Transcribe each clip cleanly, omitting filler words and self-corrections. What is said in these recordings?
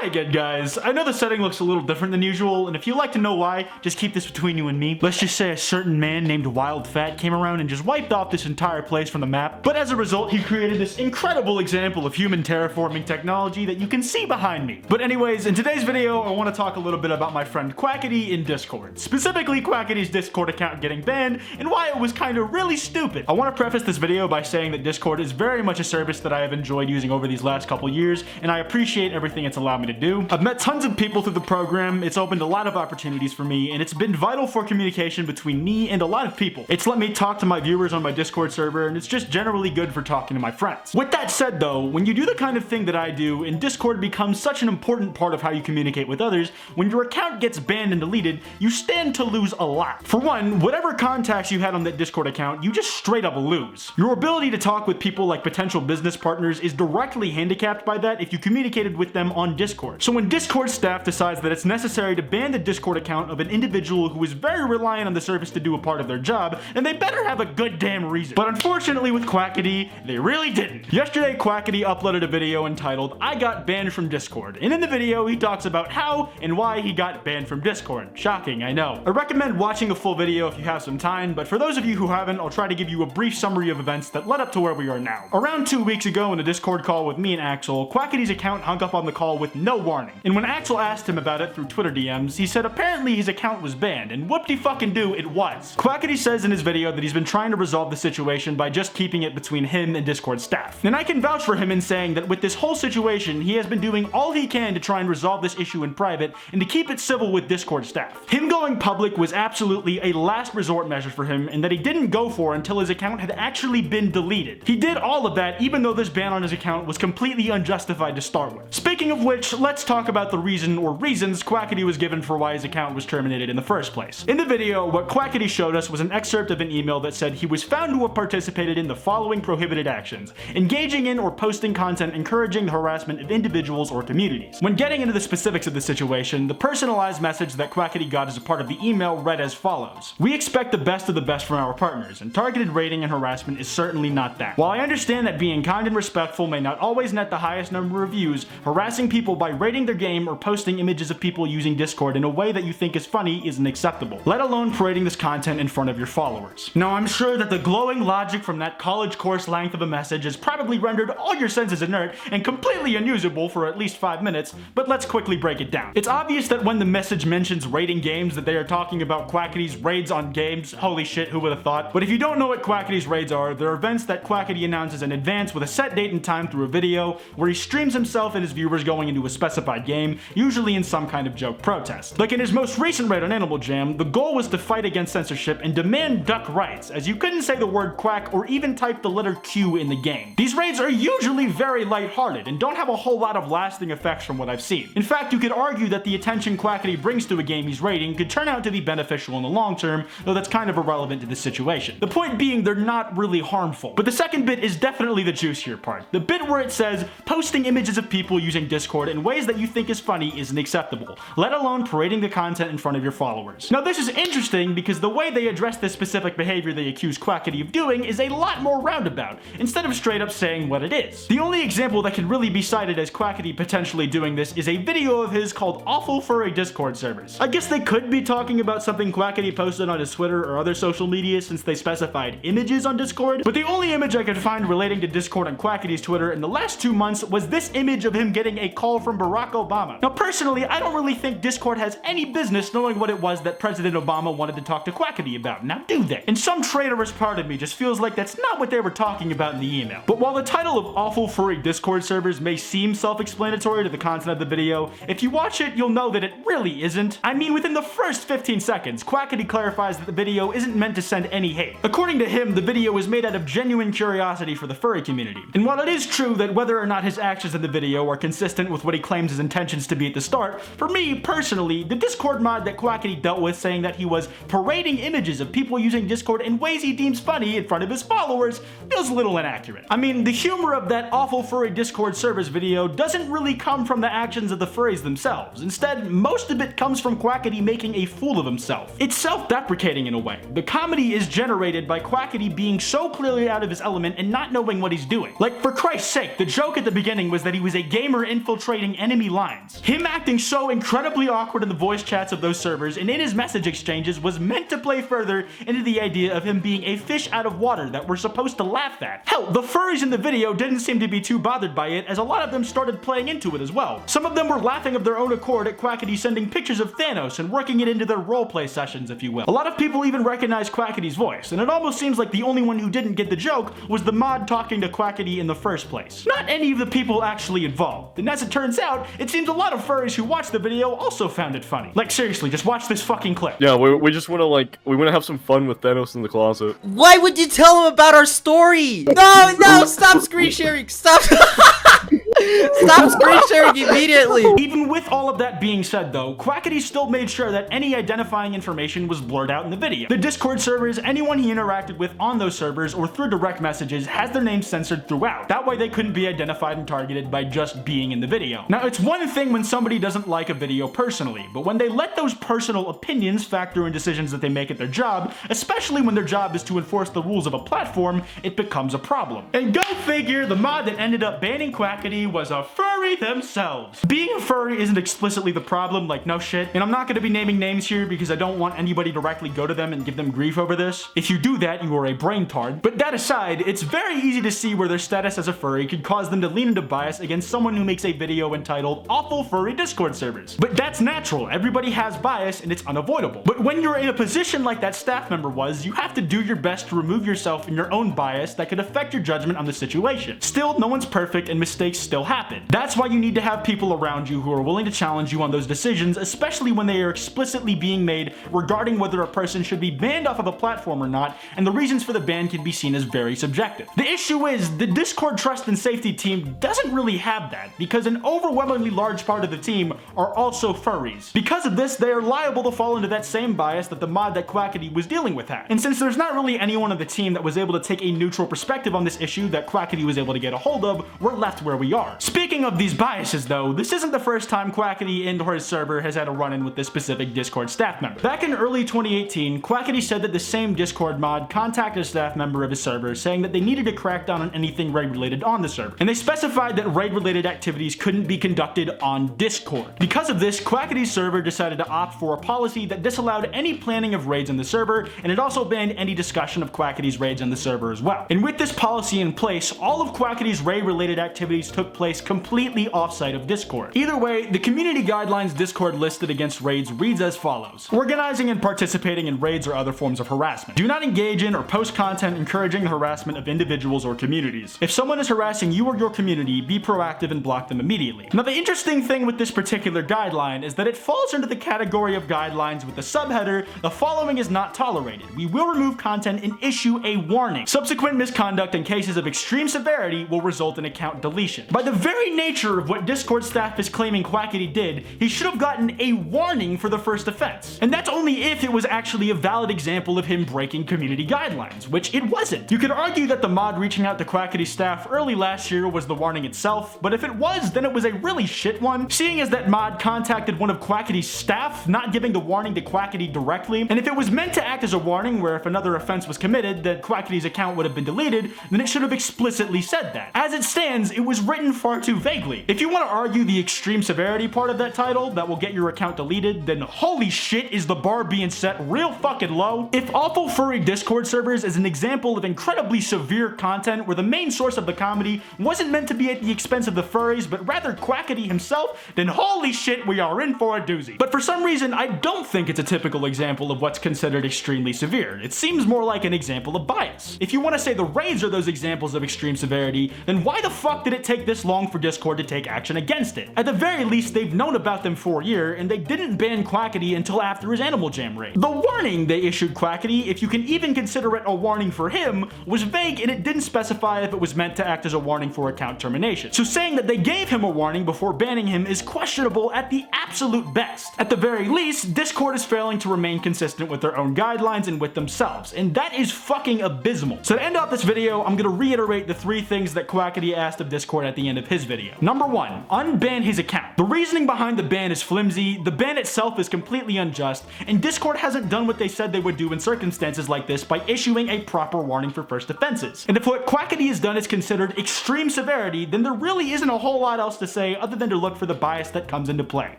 Hi again, guys. I know the setting looks a little different than usual, and if you'd like to know why, just keep this between you and me. Let's just say a certain man named Wild Fat came around and just wiped off this entire place from the map, but as a result, he created this incredible example of human terraforming technology that you can see behind me. But anyways, in today's video, I want to talk a little bit about my friend Quackity in Discord. Specifically, Quackity's Discord account getting banned, and why it was kinda really stupid. I want to preface this video by saying that Discord is very much a service that I have enjoyed using over these last couple years, and I appreciate everything it's allowed me to do. I've met tons of people through the program, it's opened a lot of opportunities for me, and it's been vital for communication between me and a lot of people. It's let me talk to my viewers on my Discord server, and it's just generally good for talking to my friends. With that said though, when you do the kind of thing that I do, and Discord becomes such an important part of how you communicate with others, when your account gets banned and deleted, you stand to lose a lot. For one, whatever contacts you had on that Discord account, you just straight up lose. Your ability to talk with people like potential business partners is directly handicapped by that if you communicated with them on Discord. So when Discord staff decides that it's necessary to ban the Discord account of an individual who is very reliant on the service to do a part of their job, then they better have a good damn reason. But unfortunately with Quackity, they really didn't. Yesterday, Quackity uploaded a video entitled, "I got banned from Discord," and in the video, he talks about how and why he got banned from Discord. Shocking, I know. I recommend watching a full video if you have some time, but for those of you who haven't, I'll try to give you a brief summary of events that led up to where we are now. Around 2 weeks ago in a Discord call with me and Axel, Quackity's account hung up on the call with no warning. And when Axel asked him about it through Twitter DMs, he said apparently his account was banned, and whoop-de-fucking-do, it was. Quackity says in his video that he's been trying to resolve the situation by just keeping it between him and Discord staff. And I can vouch for him in saying that with this whole situation, he has been doing all he can to try and resolve this issue in private and to keep it civil with Discord staff. Him going public was absolutely a last resort measure for him, and that he didn't go for until his account had actually been deleted. He did all of that even though this ban on his account was completely unjustified to start with. Speaking of which, let's talk about the reason or reasons Quackity was given for why his account was terminated in the first place. In the video, what Quackity showed us was an excerpt of an email that said he was found to have participated in the following prohibited actions: engaging in or posting content encouraging the harassment of individuals or communities. When getting into the specifics of the situation, the personalized message that Quackity got as a part of the email read as follows: "We expect the best of the best from our partners, and targeted rating and harassment is certainly not that. While I understand that being kind and respectful may not always net the highest number of views, harassing people by rating their game or posting images of people using Discord in a way that you think is funny isn't acceptable, let alone parading this content in front of your followers." Now, I'm sure that the glowing logic from that college course length of a message has probably rendered all your senses inert and completely unusable for at least 5 minutes, but let's quickly break it down. It's obvious that when the message mentions rating games that they are talking about Quackity's raids on games. Holy shit, who would have thought? But if you don't know what Quackity's raids are, they're events that Quackity announces in advance with a set date and time through a video, where he streams himself and his viewers going into a specified game, usually in some kind of joke protest. Like in his most recent raid on Animal Jam, the goal was to fight against censorship and demand duck rights, as you couldn't say the word quack or even type the letter Q in the game. These raids are usually very lighthearted and don't have a whole lot of lasting effects from what I've seen. In fact, you could argue that the attention Quackity brings to a game he's raiding could turn out to be beneficial in the long term, though that's kind of irrelevant to this situation. The point being, they're not really harmful. But the second bit is definitely the juicier part. The bit where it says, posting images of people using Discord in ways that you think is funny isn't acceptable, let alone parading the content in front of your followers. Now this is interesting because the way they address this specific behavior they accuse Quackity of doing is a lot more roundabout, instead of straight up saying what it is. The only example that can really be cited as Quackity potentially doing this is a video of his called Awful Furry Discord Servers. I guess they could be talking about something Quackity posted on his Twitter or other social media since they specified images on Discord, but the only image I could find relating to Discord on Quackity's Twitter in the last 2 months was this image of him getting a call from Barack Obama. Now personally, I don't really think Discord has any business knowing what it was that President Obama wanted to talk to Quackity about, now do they? And some traitorous part of me just feels like that's not what they were talking about in the email. But while the title of Awful Furry Discord Servers may seem self-explanatory to the content of the video, if you watch it, you'll know that it really isn't. I mean, within the first 15 seconds, Quackity clarifies that the video isn't meant to send any hate. According to him, the video was made out of genuine curiosity for the furry community. And while it is true that whether or not his actions in the video are consistent with what he claims his intentions to be at the start, for me, personally, the Discord mod that Quackity dealt with saying that he was parading images of people using Discord in ways he deems funny in front of his followers feels a little inaccurate. I mean, the humor of that Awful Furry Discord Servers video doesn't really come from the actions of the furries themselves. Instead, most of it comes from Quackity making a fool of himself. It's self-deprecating in a way. The comedy is generated by Quackity being so clearly out of his element and not knowing what he's doing. Like, for Christ's sake, the joke at the beginning was that he was a gamer infiltrating dropping enemy lines. Him acting so incredibly awkward in the voice chats of those servers and in his message exchanges was meant to play further into the idea of him being a fish out of water that we're supposed to laugh at. Hell, the furries in the video didn't seem to be too bothered by it, as a lot of them started playing into it as well. Some of them were laughing of their own accord at Quackity sending pictures of Thanos and working it into their roleplay sessions, if you will. A lot of people even recognized Quackity's voice, and it almost seems like the only one who didn't get the joke was the mod talking to Quackity in the first place. Not any of the people actually involved, and as it turns out, it seems a lot of furries who watched the video also found it funny. Like seriously, just watch this fucking clip. Yeah, we just wanna we wanna have some fun with Thanos in the closet. Why would you tell him about our story? No, stop screen sharing, stop. Stop screen sharing immediately! Even with all of that being said though, Quackity still made sure that any identifying information was blurred out in the video. The Discord servers, anyone he interacted with on those servers or through direct messages has their names censored throughout. That way they couldn't be identified and targeted by just being in the video. Now it's one thing when somebody doesn't like a video personally, but when they let those personal opinions factor in decisions that they make at their job, especially when their job is to enforce the rules of a platform, it becomes a problem. And go figure, the mod that ended up banning Quackity was a furry themselves. Being a furry isn't explicitly the problem, like no shit, and I'm not going to be naming names here because I don't want anybody directly go to them and give them grief over this. If you do that, you are a braintard. But that aside, it's very easy to see where their status as a furry could cause them to lean into bias against someone who makes a video entitled Awful Furry Discord Servers. But that's natural, everybody has bias and it's unavoidable. But when you're in a position like that staff member was, you have to do your best to remove yourself and your own bias that could affect your judgment on the situation. Still, no one's perfect and mistakes still happen. That's why you need to have people around you who are willing to challenge you on those decisions, especially when they are explicitly being made regarding whether a person should be banned off of a platform or not, and the reasons for the ban can be seen as very subjective. The issue is, the Discord trust and safety team doesn't really have that, because an overwhelmingly large part of the team are also furries. Because of this, they are liable to fall into that same bias that the mod that Quackity was dealing with had. And since there's not really anyone on the team that was able to take a neutral perspective on this issue that Quackity was able to get a hold of, we're left where we are. Speaking of these biases though, this isn't the first time Quackity and or his server has had a run-in with this specific Discord staff member. Back in early 2018, Quackity said that the same Discord mod contacted a staff member of his server saying that they needed to crack down on anything raid-related on the server, and they specified that raid-related activities couldn't be conducted on Discord. Because of this, Quackity's server decided to opt for a policy that disallowed any planning of raids on the server, and it also banned any discussion of Quackity's raids on the server as well. And with this policy in place, all of Quackity's raid-related activities took place completely offsite of Discord. Either way, the community guidelines Discord listed against raids reads as follows: organizing and participating in raids or other forms of harassment. Do not engage in or post content encouraging the harassment of individuals or communities. If someone is harassing you or your community, be proactive and block them immediately. Now the interesting thing with this particular guideline is that it falls under the category of guidelines with the subheader, the following is not tolerated. We will remove content and issue a warning. Subsequent misconduct in cases of extreme severity will result in account deletion. By the very nature of what Discord staff is claiming Quackity did, he should have gotten a warning for the first offense. And that's only if it was actually a valid example of him breaking community guidelines, which it wasn't. You could argue that the mod reaching out to Quackity staff early last year was the warning itself, but if it was, then it was a really shit one, seeing as that mod contacted one of Quackity's staff, not giving the warning to Quackity directly. And if it was meant to act as a warning where if another offense was committed that Quackity's account would have been deleted, then it should have explicitly said that. As it stands, it was written far too vaguely. If you want to argue the extreme severity part of that title that will get your account deleted, then holy shit is the bar being set real fucking low. If Awful Furry Discord servers is an example of incredibly severe content where the main source of the comedy wasn't meant to be at the expense of the furries, but rather Quackity himself, then holy shit, we are in for a doozy. But for some reason, I don't think it's a typical example of what's considered extremely severe. It seems more like an example of bias. If you want to say the raids are those examples of extreme severity, then why the fuck did it take this long for Discord to take action against it? At the very least, they've known about them for a year, and they didn't ban Quackity until after his Animal Jam raid. The warning they issued Quackity, if you can even consider it a warning for him, was vague and it didn't specify if it was meant to act as a warning for account termination. So saying that they gave him a warning before banning him is questionable at the absolute best. At the very least, Discord is failing to remain consistent with their own guidelines and with themselves, and that is fucking abysmal. So to end off this video, I'm gonna reiterate the 3 things that Quackity asked of Discord at the end of his video. Number 1, unban his account. The reasoning behind the ban is flimsy, the ban itself is completely unjust, and Discord hasn't done what they said they would do in circumstances like this by issuing a proper warning for first offenses. And if what Quackity has done is considered extreme severity, then there really isn't a whole lot else to say other than to look for the bias that comes into play.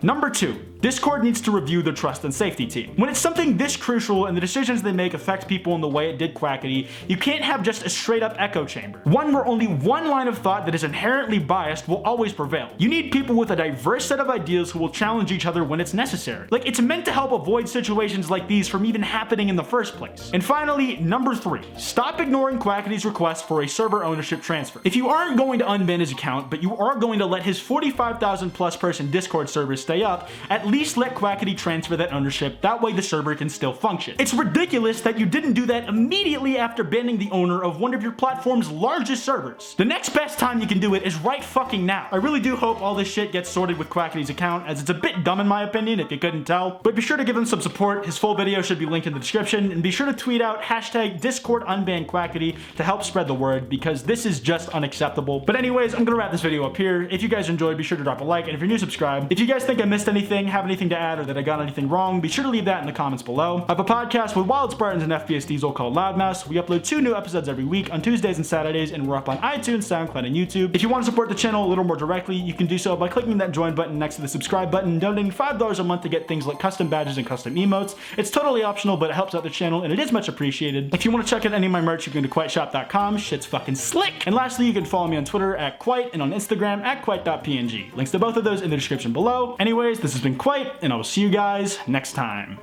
Number 2, Discord needs to review their trust and safety team. When it's something this crucial and the decisions they make affect people in the way it did Quackity, you can't have just a straight up echo chamber. One where only one line of thought that is inherently biased will always prevail. You need people with a diverse set of ideas who will challenge each other when it's necessary. Like, it's meant to help avoid situations like these from even happening in the first place. And finally, number 3, stop ignoring Quackity's request for a server ownership transfer. If you aren't going to unban his account, but you are going to let his 45,000 plus person Discord server stay up, at least let Quackity transfer that ownership, that way the server can still function. It's ridiculous that you didn't do that immediately after banning the owner of one of your platform's largest servers. The next best time you can do it is right fucking now. I really do hope all this shit gets sorted with Quackity's account, as it's a bit dumb in my opinion if you couldn't tell, but be sure to give him some support. His full video should be linked in the description, and be sure to tweet out hashtag Discord unban Quackity to help spread the word, because this is just unacceptable. But anyways, I'm gonna wrap this video up here. If you guys enjoyed, be sure to drop a like, and if you're new, subscribe. If you guys think I missed anything, have anything to add, or that I got anything wrong, be sure to leave that in the comments below. I have a podcast with Wild Spartans and FPS Diesel called Loudmouse. We upload 2 new episodes every week on Tuesdays and Saturdays, and we're up on iTunes, SoundCloud, and YouTube. If you want to support the channel a little more directly, you can do so by clicking that join button next to the subscribe button, donating $5 a month to get things like custom badges and custom emotes. It's totally optional, but it helps out the channel, and it is much appreciated. If you want to check out any of my merch, you can go to QuiteShop.com. Shit's fucking slick. And lastly, you can follow me on Twitter at Kwite and on Instagram at Kwite.png. Links to both of those in the description below. Anyways, this has been Kwite, and I will see you guys next time.